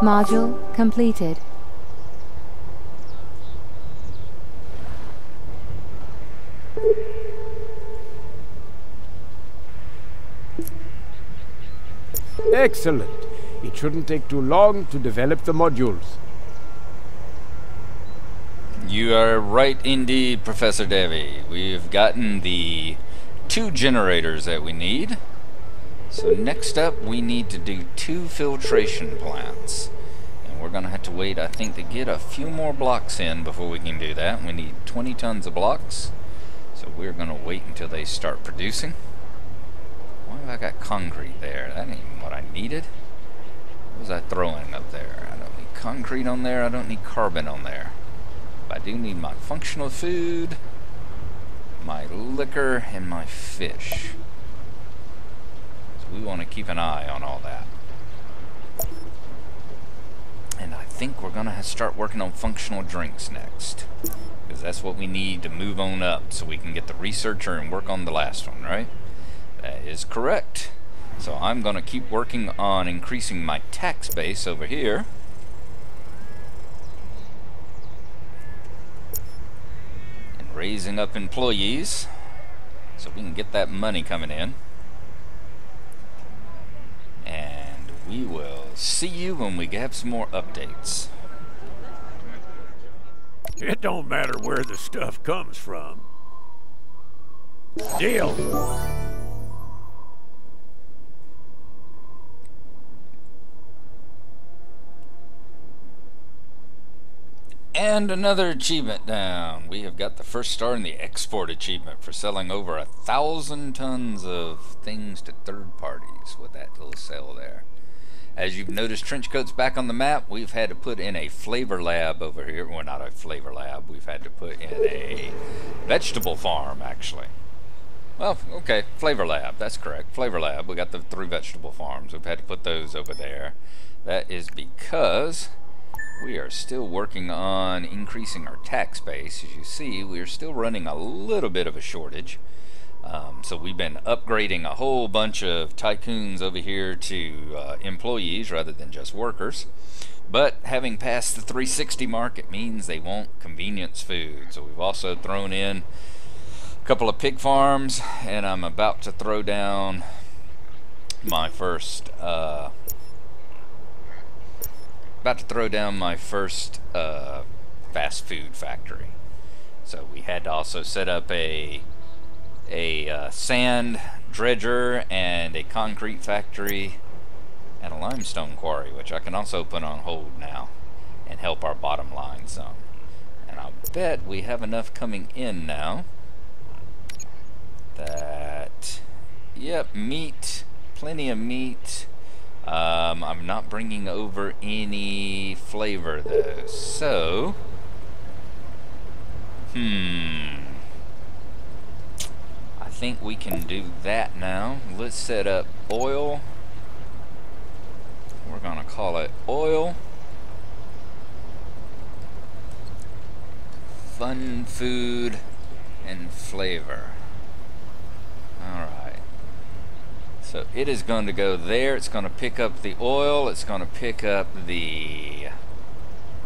Module completed. Excellent. It shouldn't take too long to develop the modules. You are right indeed, Professor Devi. We've gotten the 2 generators that we need. So next up, we need to do 2 filtration plants. And we're going to have to wait, I think, to get a few more blocks in before we can do that. We need 20 tons of blocks. So we're going to wait until they start producing. Why have I got concrete there? That ain't what I needed. What was I throwing up there? I don't need concrete on there. I don't need carbon on there. But I do need my functional food, my liquor, and my fish. So we want to keep an eye on all that. And I think we're going to start working on functional drinks next. Because that's what we need to move on up so we can get the researcher and work on the last one, right? That is correct. So I'm going to keep working on increasing my tax base over here. And raising up employees so we can get that money coming in. And we will see you when we have some more updates. It don't matter where the stuff comes from. Deal. And another achievement down. We have got the first star in the export achievement for selling over 1,000 tons of things to third parties with that little sale there. As you've noticed, Trenchcoat's back on the map. We've had to put in a flavor lab over here. Well, not a flavor lab. We've had to put in a vegetable farm, actually. Well, okay, flavor lab. That's correct. Flavor lab. We got the 3 vegetable farms. We've had to put those over there. That is because we are still working on increasing our tax base. As you see, we are still running a little bit of a shortage. So we've been upgrading a whole bunch of tycoons over here to employees rather than just workers. But having passed the 360 mark, it means they want convenience food. So we've also thrown in a couple of pig farms, and I'm about to throw down my first fast food factory. So we had to also set up a sand dredger and a concrete factory and a limestone quarry, which I can also put on hold now and help our bottom line some. And I'll bet we have enough coming in now that, yep, meat, plenty of meat. I'm not bringing over any flavor though, so I think we can do that now. Let's set up oil. We're gonna call it oil, fun food, and flavor. Alright, so it is going to go there. It's going to pick up the oil. It's going to pick up the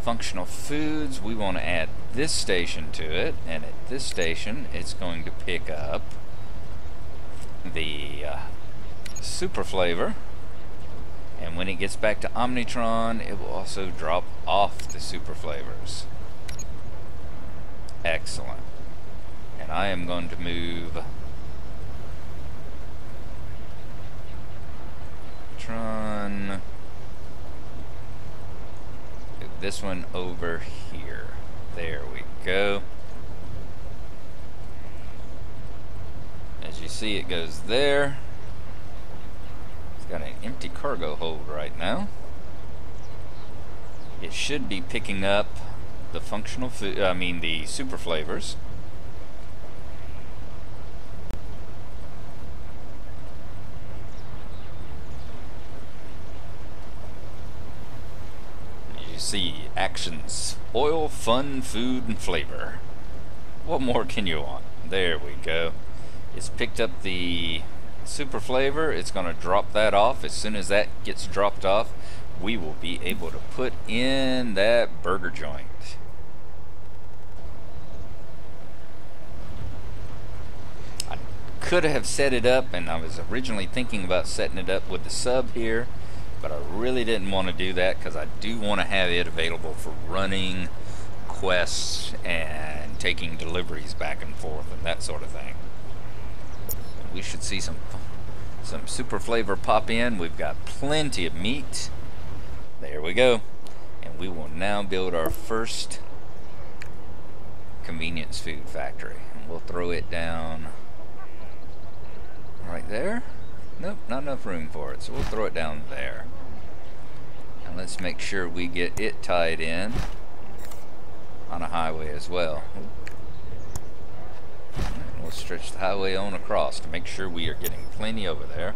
functional foods. We want to add this station to it, and at this station it's going to pick up the super flavor, and when it gets back to Omnitron it will also drop off the super flavors. Excellent. And I am going to move this one over here. There we go. As you see, it goes there. It's got an empty cargo hold right now. It should be picking up the functional food, the super flavors. See, actions, oil, fun, food, and flavor. What more can you want? There we go. It's picked up the super flavor. It's going to drop that off. As soon as that gets dropped off, we will be able to put in that burger joint. I could have set it up, and I was originally thinking about setting it up with the sub here, but I really didn't want to do that because I do want to have it available for running quests and taking deliveries back and forth and that sort of thing. We should see some super flavor pop in. We've got plenty of meat. There we go. And we will now build our first convenience food factory. And we'll throw it down right there. Nope, not enough room for it, so we'll throw it down there. And let's make sure we get it tied in on a highway as well. And we'll stretch the highway on across to make sure we are getting plenty over there.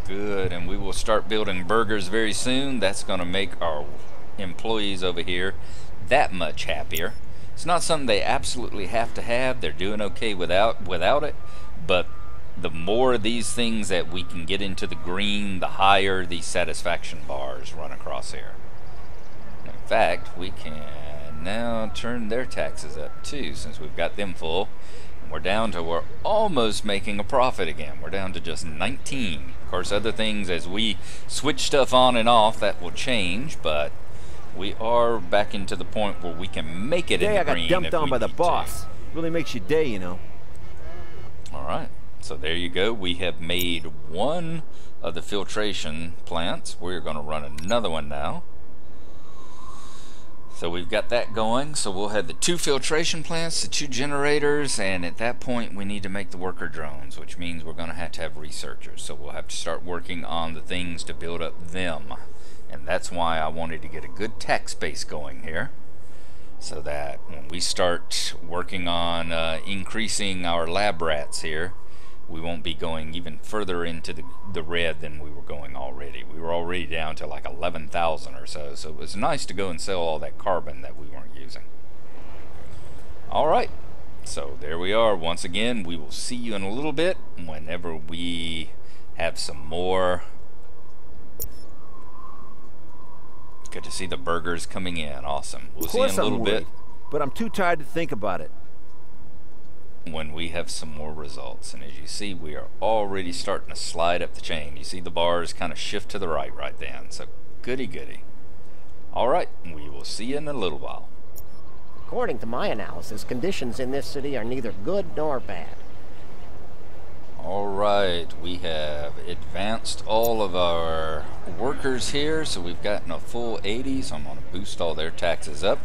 Good, and we will start building burgers very soon. That's going to make our employees over here that much happier. It's not something they absolutely have to have. They're doing okay without it, but the more of these things that we can get into the green, the higher these satisfaction bars run across here. In fact, we can now turn their taxes up too, since we've got them full. And we're almost making a profit again. We're down to just 19. Of course, other things as we switch stuff on and off, that will change, but we are back into the point where we can make it in the green. I got dumped on by the boss. Really makes your day, you know. All right, so there you go. We have made one of the filtration plants. We're going to run another one now. So we've got that going. So we'll have the 2 filtration plants, the 2 generators, and at that point we need to make the worker drones, which means we're going to have researchers. So we'll have to start working on the things to build up them. And that's why I wanted to get a good tax base going here, so that when we start working on increasing our lab rats here, we won't be going even further into the red than we were going already. We were already down to like 11,000 or so, so it was nice to go and sell all that carbon that we weren't using. Alright, so there we are. Once again, we will see you in a little bit whenever we have some more. Good to see the burgers coming in. Awesome. We'll see you in a little bit. But I'm too tired to think about it. When we have some more results. And as you see, we are already starting to slide up the chain. You see the bars kind of shift to the right then. So goody goody. Alright, we will see you in a little while. According to my analysis, conditions in this city are neither good nor bad. Alright, we have advanced all of our workers here, so we've gotten a full 80, so I'm going to boost all their taxes up.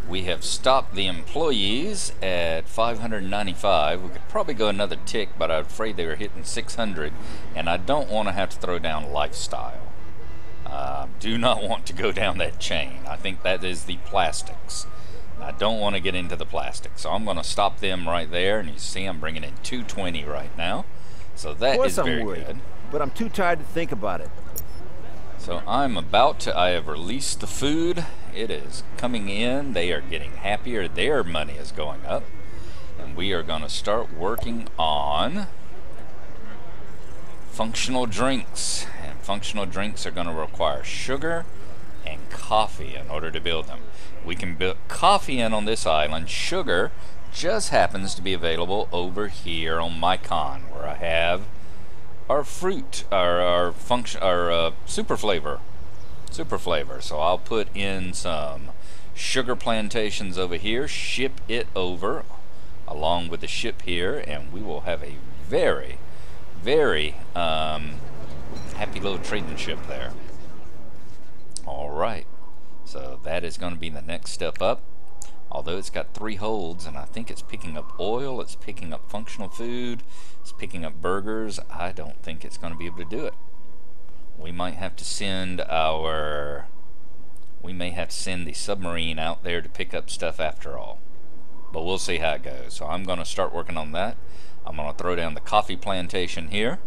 We have stopped the employees at 595. We could probably go another tick, but I'm afraid they were hitting 600, and I don't want to have to throw down lifestyle. Do not want to go down that chain. I think that is the plastics. I don't want to get into the plastics, so I'm going to stop them right there, and you see I'm bringing in 220 right now. So that is very good. But I'm too tired to think about it. So I have released the food. It is coming in. They are getting happier. Their money is going up. And we are going to start working on functional drinks. And functional drinks are going to require sugar and coffee in order to build them. We can build coffee in on this island. Sugar just happens to be available over here on my con, where I have our fruit, our super flavor. So I'll put in some sugar plantations over here, ship it over along with the ship here, and we will have a very, very happy little trading ship there. All right, so that is going to be the next step up. Although it's got 3 holds, and I think it's picking up oil, it's picking up functional food, it's picking up burgers, I don't think it's going to be able to do it. We might have to send the submarine out there to pick up stuff after all. But we'll see how it goes. So I'm going to start working on that. I'm going to throw down the coffee plantation here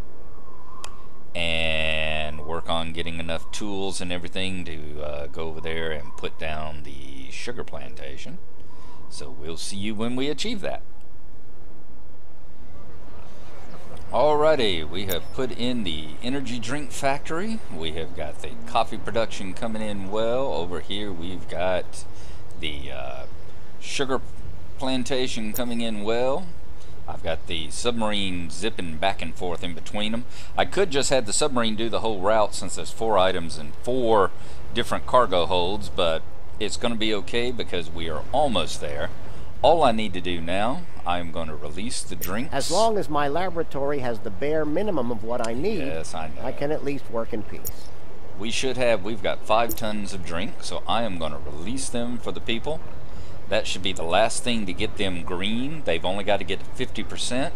and work on getting enough tools and everything to go over there and put down the sugar plantation. So we'll see you when we achieve that. Alrighty, we have put in the energy drink factory. We have got the coffee production coming in well. Over here we've got the sugar plantation coming in well. I've got the submarine zipping back and forth in between them. I could just have the submarine do the whole route since there's 4 items and 4 different cargo holds, but it's going to be okay because we are almost there. All I need to do now, I'm going to release the drinks. As long as my laboratory has the bare minimum of what I need, yes, I know. I can at least work in peace. We've got 5 tons of drink, so I am going to release them for the people. That should be the last thing to get them green. They've only got to get to 50%,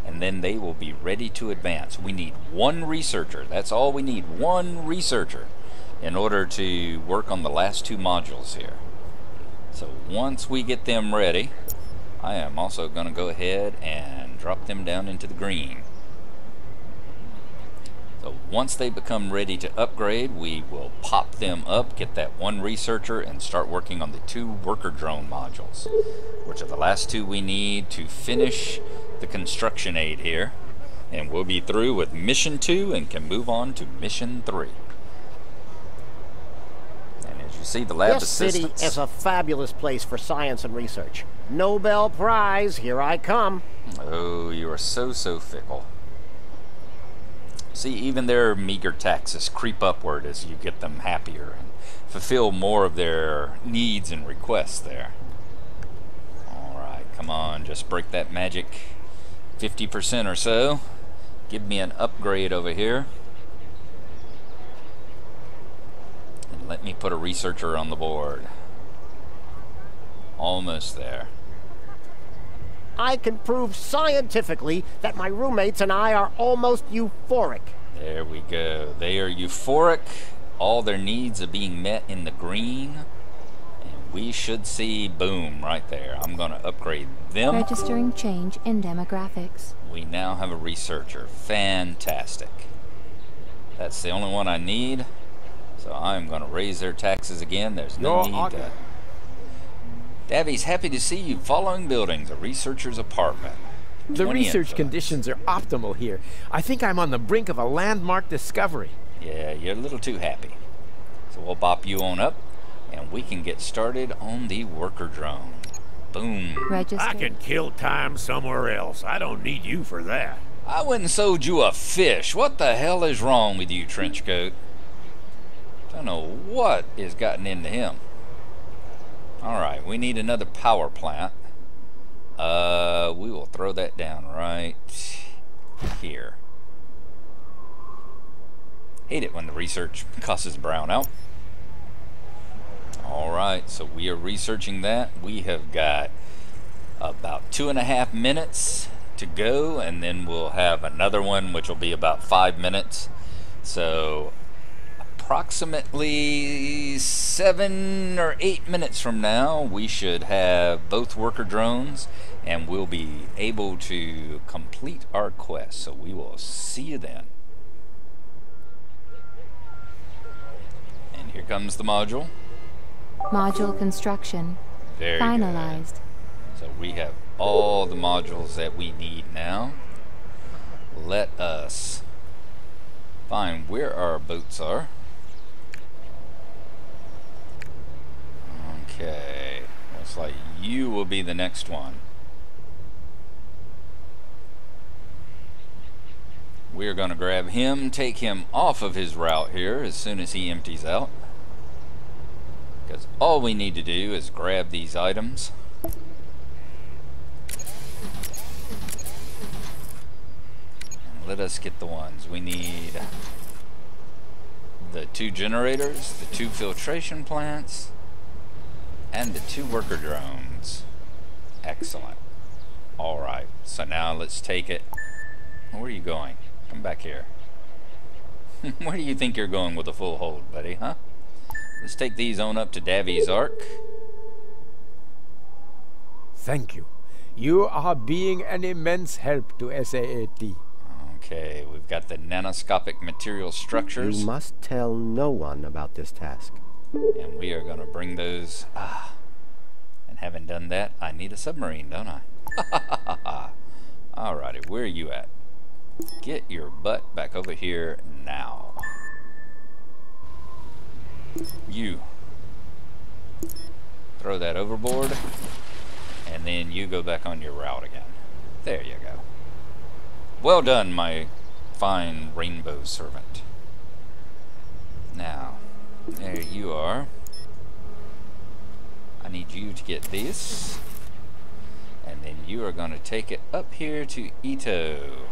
and then they will be ready to advance. We need 1 researcher. That's all we need, 1 researcher, in order to work on the last 2 modules here. So once we get them ready, I am also going to go ahead and drop them down into the green. So once they become ready to upgrade, we will pop them up, get that 1 researcher, and start working on the 2 worker drone modules, which are the last 2 we need to finish the construction aid here. And we'll be through with mission 2 and can move on to mission 3. And as you see, the lab This city assistants... is a fabulous place for science and research. Nobel Prize, here I come. Oh, you are so fickle. See, even their meager taxes creep upward as you get them happier and fulfill more of their needs and requests there. Alright, come on, just break that magic 50% or so. Give me an upgrade over here. And let me put a researcher on the board. Almost there. I can prove scientifically that my roommates and I are almost euphoric. There we go. They are euphoric. All their needs are being met in the green. And we should see, boom, right there. I'm going to upgrade them. Registering change in demographics. We now have a researcher. Fantastic. That's the only one I need. So I'm going to raise their taxes again. There's no need to... Davey's happy to see you. Following buildings, a researcher's apartment. The research conditions are optimal here. I think I'm on the brink of a landmark discovery. Yeah, you're a little too happy. So we'll bop you on up, and we can get started on the worker drone. Boom. Register. I can kill time somewhere else. I don't need you for that. I went and sold you a fish. What the hell is wrong with you, Trenchcoat? Don't know what has gotten into him. Alright, we need another power plant. We will throw that down right here. Hate it when the research causes brownout. Alright, so we are researching that. We have got about 2.5 minutes to go, and then we'll have another one which will be about 5 minutes. So approximately 7 or 8 minutes from now, we should have both worker drones, and we'll be able to complete our quest. So we will see you then. And here comes the module. Module construction. Very Finalized. good. So we have all the modules that we need now. Let us find where our boats are. Okay, looks like you will be the next one. We're going to grab him, take him off of his route here as soon as he empties out. Because all we need to do is grab these items. And let us get the ones. We need the 2 generators, the 2 filtration plants, and the 2 worker drones. Excellent. Alright, so now let's take it. Where are you going? Come back here. Where do you think you're going with a full hold, buddy, huh? Let's take these on up to Davy's Ark. Thank you. You are being an immense help to SAAT. Okay, we've got the nanoscopic material structures. You must tell no one about this task. And we are going to bring those... And having done that, I need a submarine, don't I? Alrighty, where are you at? Get your butt back over here now. You. Throw that overboard. And then you go back on your route again. There you go. Well done, my fine rainbow servant. Now, there you are. I need you to get this. And then you are going to take it up here to Ito.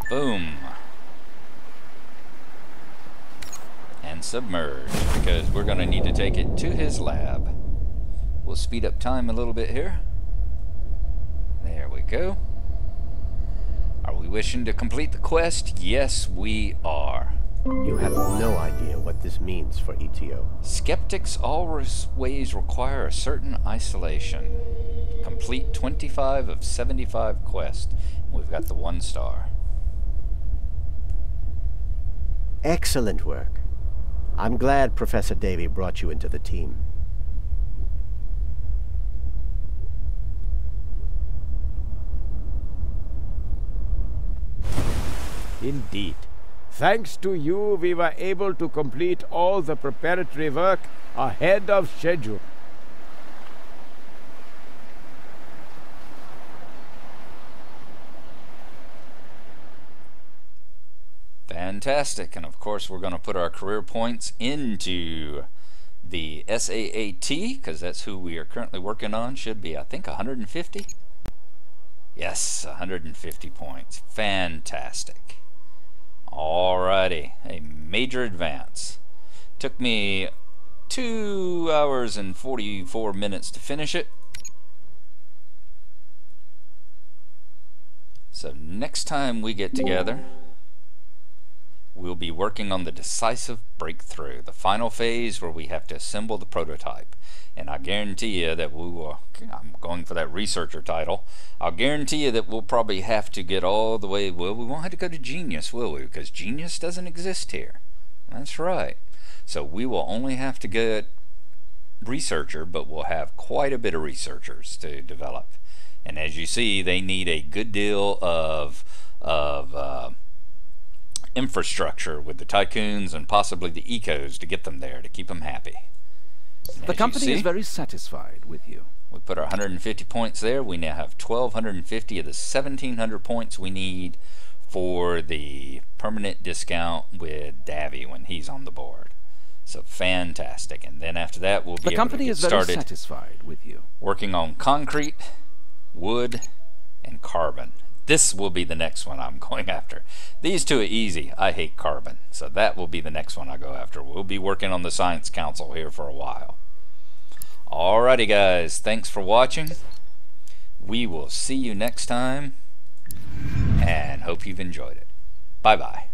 Boom. And submerge, because we're going to need to take it to his lab. We'll speed up time a little bit here. There we go. Are we wishing to complete the quest? Yes, we are. You have no idea what this means for ETO. Skeptics always require a certain isolation. Complete 25 of 75 quests. We've got the 1 star. Excellent work. I'm glad Professor Davy brought you into the team. Indeed. Thanks to you, we were able to complete all the preparatory work ahead of schedule. Fantastic. And of course, we're going to put our career points into the SAAT, because that's who we are currently working on. Should be, I think, 150. Yes, 150 points. Fantastic. Alrighty, a major advance. Took me 2 hours and 44 minutes to finish it. So next time we get together, we'll be working on the decisive breakthrough, the final phase where we have to assemble the prototype. And I guarantee you that we will, I'm going for that researcher title, I'll guarantee you that we'll probably have to get all the way, well, we won't have to go to Genius, will we? Because Genius doesn't exist here. That's right. So we will only have to get researcher, but we'll have quite a bit of researchers to develop. And as you see, they need a good deal of infrastructure with the tycoons and possibly the ecos to get them there, to keep them happy. The company is very satisfied with you. We put our 150 points there. We now have 1,250 of the 1,700 points we need for the permanent discount with Davy when he's on the board. So fantastic. And then after that, we'll be able to get started satisfied with you. working on concrete, wood, and carbon. This will be the next one I'm going after. These two are easy. I hate carbon. So that will be the next one I go after. We'll be working on the Science Council here for a while. Alrighty guys, thanks for watching. We will see you next time, and hope you've enjoyed it. Bye bye.